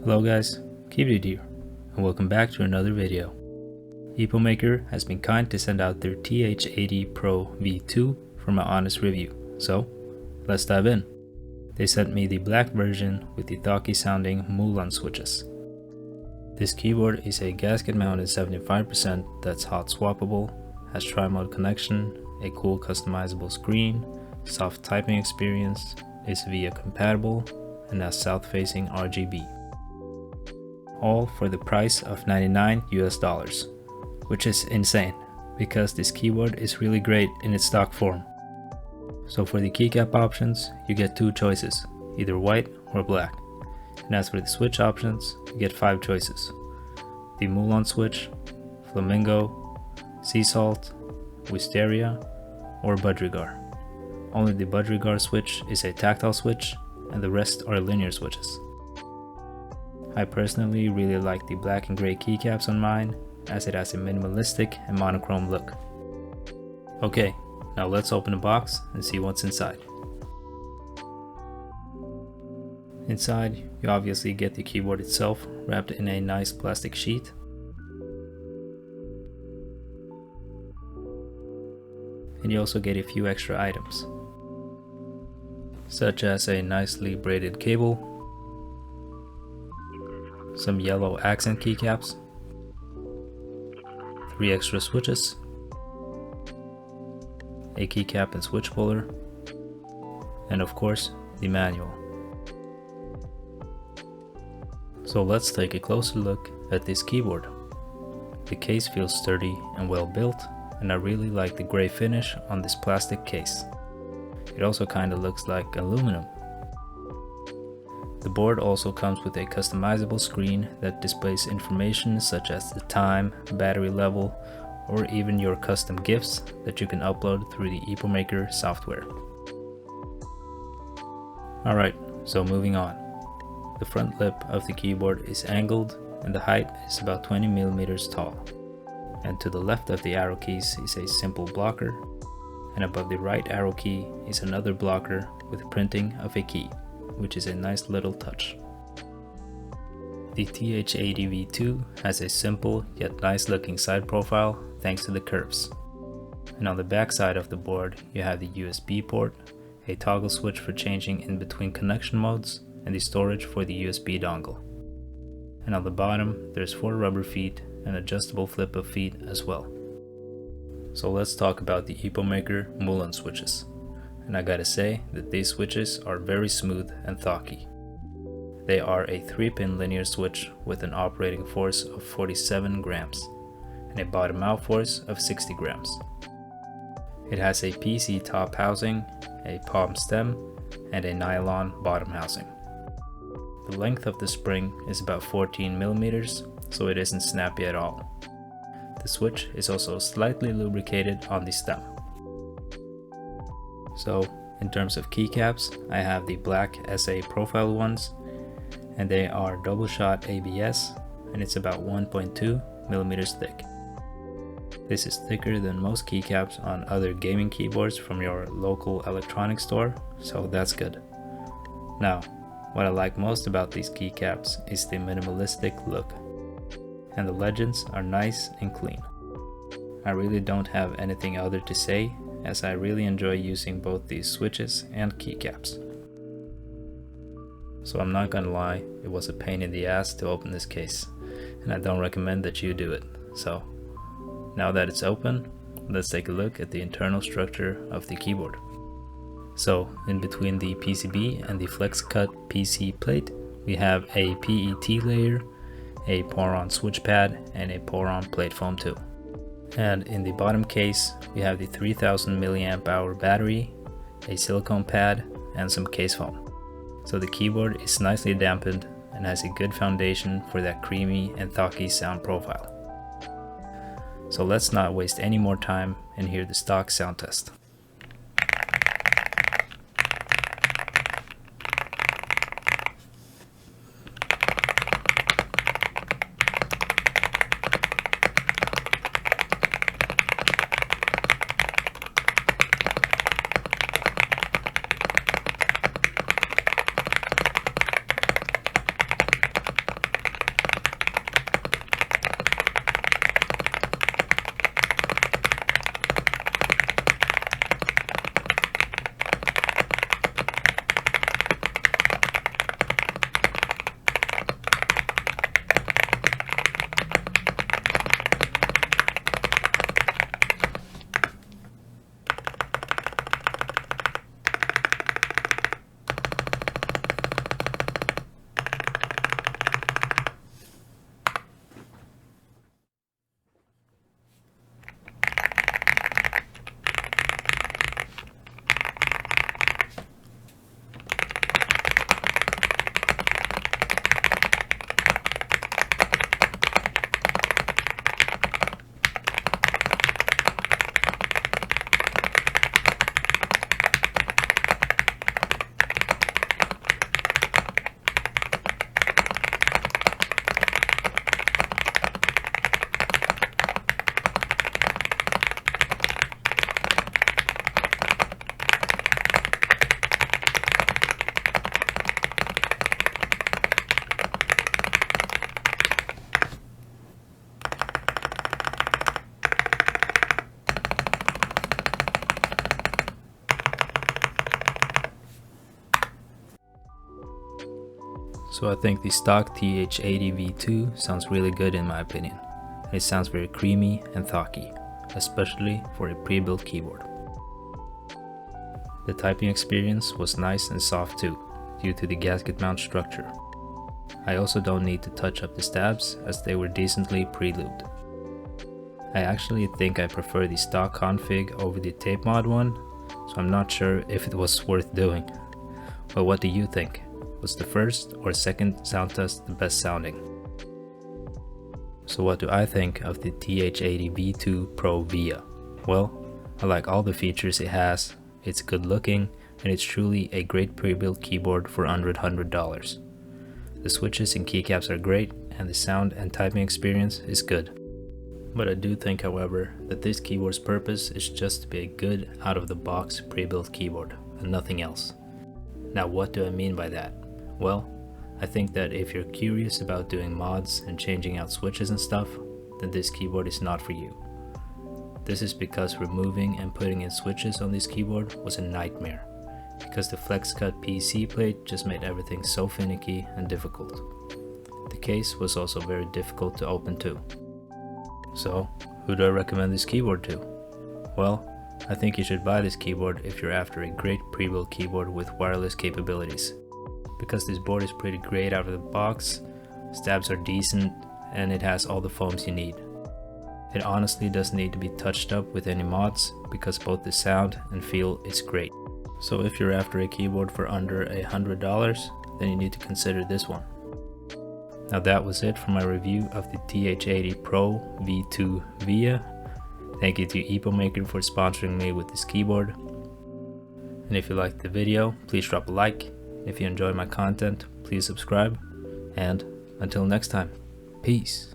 Hello guys, Keep here, and welcome back to another video. Epomaker has been kind to send out their TH80 Pro V2 for my honest review, so let's dive in. They sent me the black version with the THOCK sounding Mulan switches. This keyboard is a gasket mounted 75% that's hot swappable, has tri-mode connection, a cool customizable screen, soft typing experience, is VIA compatible, and has south-facing RGB. All for the price of $99 US, which is insane because this keyboard is really great in its stock form. So for the keycap options, you get two choices, either white or black. And as for the switch options, you get 5 choices. The Mulan switch, Flamingo, Sea Salt, Wisteria, or Budrigar. Only the Budrigar switch is a tactile switch, and the rest are linear switches. I personally really like the black and gray keycaps on mine, as it has a minimalistic and monochrome look. Okay, now let's open the box and see what's inside. Inside, you obviously get the keyboard itself wrapped in a nice plastic sheet. And you also get a few extra items, such as a nicely braided cable, some yellow accent keycaps, 3 extra switches, a keycap and switch puller, and of course the manual. So let's take a closer look at this keyboard. The case feels sturdy and well built, and I really like the gray finish on this plastic case. It also kinda looks like aluminum. The board also comes with a customizable screen that displays information such as the time, battery level, or even your custom gifs that you can upload through the Epomaker software. Alright, so moving on. The front lip of the keyboard is angled and the height is about 20 millimeters tall. And to the left of the arrow keys is a simple blocker, and above the right arrow key is another blocker with printing of a key, which is a nice little touch. The TH80 V2 has a simple yet nice looking side profile thanks to the curves. And on the back side of the board you have the USB port, a toggle switch for changing in between connection modes, and the storage for the USB dongle. And on the bottom there's 4 rubber feet and adjustable flip of feet as well. So let's talk about the Epomaker Mulan switches. And I gotta say that these switches are very smooth and thocky. They are a 3-pin linear switch with an operating force of 47 grams and a bottom out force of 60 grams. It has a PC top housing, a palm stem, and a nylon bottom housing. The length of the spring is about 14 millimeters, so it isn't snappy at all. The switch is also slightly lubricated on the stem. So in terms of keycaps, I have the black SA profile ones, and they are double shot ABS, and it's about 1.2 millimeters thick. This is thicker than most keycaps on other gaming keyboards from your local electronics store, so that's good. Now, what I like most about these keycaps is the minimalistic look, and the legends are nice and clean. I really don't have anything other to say, as I really enjoy using both these switches and keycaps. So I'm not gonna lie, it was a pain in the ass to open this case, and I don't recommend that you do it. So now that it's open, let's take a look at the internal structure of the keyboard. So in between the PCB and the FlexCut PC plate, we have a PET layer, a pour-on switch pad, and a pour-on plate foam too. And in the bottom case, we have the 3000 milliamp hour battery, a silicone pad, and some case foam. So the keyboard is nicely dampened and has a good foundation for that creamy and thocky sound profile. So let's not waste any more time and hear the stock sound test. So I think the stock TH80 V2 sounds really good in my opinion. It sounds very creamy and thocky, especially for a pre-built keyboard. The typing experience was nice and soft too, due to the gasket mount structure. I also don't need to touch up the stabs as they were decently pre-lubed. I actually think I prefer the stock config over the tape mod one, so I'm not sure if it was worth doing. But what do you think? Was the first or second Soundtest the best sounding? So what do I think of the TH80 V2 Pro V2? Well, I like all the features it has, it's good looking, and it's truly a great pre-built keyboard for under $100. The switches and keycaps are great, and the sound and typing experience is good. But I do think, however, that this keyboard's purpose is just to be a good out-of-the-box pre-built keyboard, and nothing else. Now what do I mean by that? Well, I think that if you're curious about doing mods and changing out switches and stuff, then this keyboard is not for you. This is because removing and putting in switches on this keyboard was a nightmare, because the FlexCut PC plate just made everything so finicky and difficult. The case was also very difficult to open too. So, who do I recommend this keyboard to? Well, I think you should buy this keyboard if you're after a great pre-built keyboard with wireless capabilities. Because this board is pretty great out of the box, stabs are decent, and it has all the foams you need. It honestly doesn't need to be touched up with any mods, because both the sound and feel is great. So if you're after a keyboard for under $100, then you need to consider this one. Now that was it for my review of the TH80 Pro V2 VIA. Thank you to Epomaker for sponsoring me with this keyboard. And if you liked the video, please drop a like. If you enjoy my content, please subscribe. And until next time, peace.